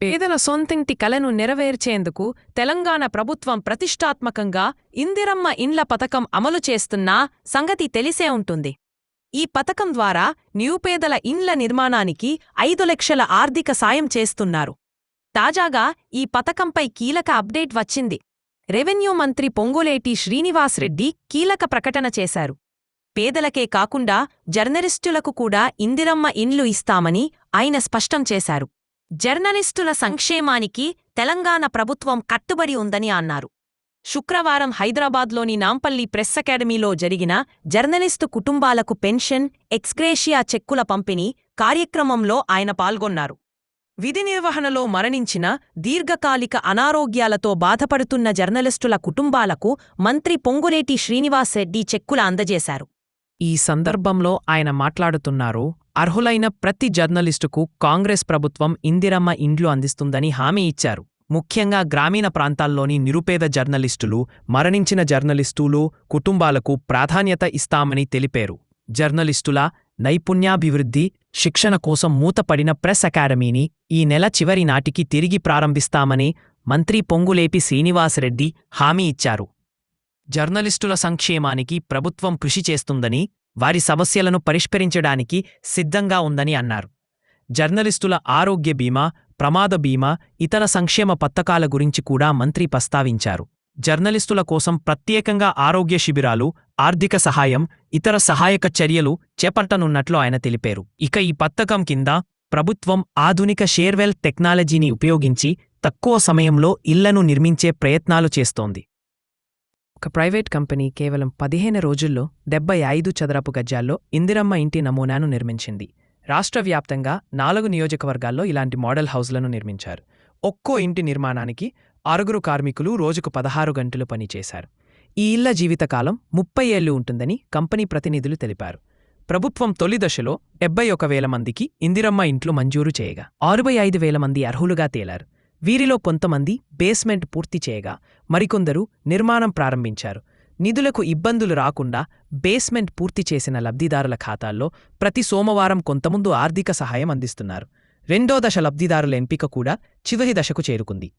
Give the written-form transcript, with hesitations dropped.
పేదల సొంతింటి కలను నెరవేర్చేందుకు తెలంగాణ ప్రభుత్వం ప్రతిష్టాత్మకంగా ఇందిరమ్మ ఇండ్ల పథకం అమలు చేస్తున్న సంగతి తెలిసే ఉంటుంది. ఈ పథకం ద్వారా నిరుపేదల ఇండ్ల నిర్మాణానికి 5 లక్షల ఆర్థిక సాయం చేస్తున్నారు. తాజాగా ఈ పథకంపై కీలక అప్డేట్ వచ్చింది. రెవెన్యూ మంత్రి పొంగులేటి శ్రీనివాస్రెడ్డి కీలక ప్రకటన చేశారు. పేదలకే కాకుండా జర్నలిస్టులకు కూడా ఇందిరమ్మ ఇండ్లు ఇస్తామని ఆయన స్పష్టం చేశారు. జర్నలిస్టుల సంక్షేమానికి తెలంగాణ ప్రభుత్వం కట్టుబడి ఉందని అన్నారు. శుక్రవారం హైదరాబాద్లోని నాంపల్లి ప్రెస్ అకాడమీలో జరిగిన జర్నలిస్టు కుటుంబాలకు పెన్షన్, ఎక్స్గ్రేషియా చెక్కుల పంపిణీ కార్యక్రమంలో ఆయన పాల్గొన్నారు. విధి నిర్వహణలో మరణించిన, దీర్ఘకాలిక అనారోగ్యాలతో బాధపడుతున్న జర్నలిస్టుల కుటుంబాలకు మంత్రి పొంగులేటి శ్రీనివాస్రెడ్డి చెక్కుల అందజేశారు. ఈ సందర్భంలో ఆయన మాట్లాడుతున్నారు. అర్హులైన ప్రతి జర్నలిస్టుకు కాంగ్రెస్ ప్రభుత్వం ఇందిరమ్మ ఇండ్లు అందిస్తుందని హామీ ఇచ్చారు. ముఖ్యంగా గ్రామీణ ప్రాంతాల్లోని నిరుపేద జర్నలిస్టులు, మరణించిన జర్నలిస్టులు కుటుంబాలకు ప్రాధాన్యత ఇస్తామని తెలిపారు. జర్నలిస్టుల నైపుణ్యాభివృద్ధి, శిక్షణ కోసం మూతపడిన ప్రెస్ అకాడమీని ఈ నెల చివరి నాటికి తిరిగి ప్రారంభిస్తామని మంత్రి పొంగులేటి శ్రీనివాస్రెడ్డి హామీ ఇచ్చారు. జర్నలిస్టుల సంక్షేమానికి ప్రభుత్వం కృషి చేస్తుందని, వారి సమస్యలను పరిష్కరించడానికి సిద్ధంగా ఉందని అన్నారు. జర్నలిస్టుల ఆరోగ్య బీమా, ప్రమాద బీమా, ఇతర సంక్షేమ పథకాల గురించి కూడా మంత్రి ప్రస్తావించారు. జర్నలిస్టుల కోసం ప్రత్యేకంగా ఆరోగ్య శిబిరాలు, ఆర్థిక సహాయం, ఇతర సహాయక చర్యలు చేపట్టనున్నట్లు ఆయన తెలిపారు. ఇక ఈ పథకం కింద ప్రభుత్వం ఆధునిక షేర్వెల్ టెక్నాలజీని ఉపయోగించి తక్కువ సమయంలో ఇళ్లను నిర్మించే ప్రయత్నాలు చేస్తోంది. ఒక ప్రైవేట్ కంపెనీ కేవలం 15 రోజుల్లో 75 చదరపు గజాల్లో ఇందిరమ్మ ఇంటి నమూనాను నిర్మించింది. రాష్ట్ర వ్యాప్తంగా 4 నియోజకవర్గాల్లో ఇలాంటి మోడల్ హౌస్లను నిర్మించారు. ఒక్కో ఇంటి నిర్మాణానికి 6 కార్మికులు రోజుకు 16 గంటలు పనిచేశారు. ఈ ఇళ్ల జీవితకాలం 30 ఏళ్లు ఉంటుందని కంపెనీ ప్రతినిధులు తెలిపారు. ప్రభుత్వం తొలి దశలో 71,000 మందికి ఇందిరమ్మ ఇంట్లు మంజూరు చేయగా 65,000 మంది అర్హులుగా తేలారు. వీరిలో కొంతమంది బేస్మెంట్ పూర్తి చేయగా మరికొందరు నిర్మాణం ప్రారంభించారు. నిధులకు ఇబ్బందులు రాకుండా బేస్మెంట్ పూర్తి చేసిన లబ్ధిదారుల ఖాతాల్లో ప్రతి సోమవారం కొంతమంది ఆర్థిక సహాయం అందిస్తున్నారు. 2వ దశ లబ్ధిదారుల ఎంపిక కూడా చివరి దశకు చేరుకుంది.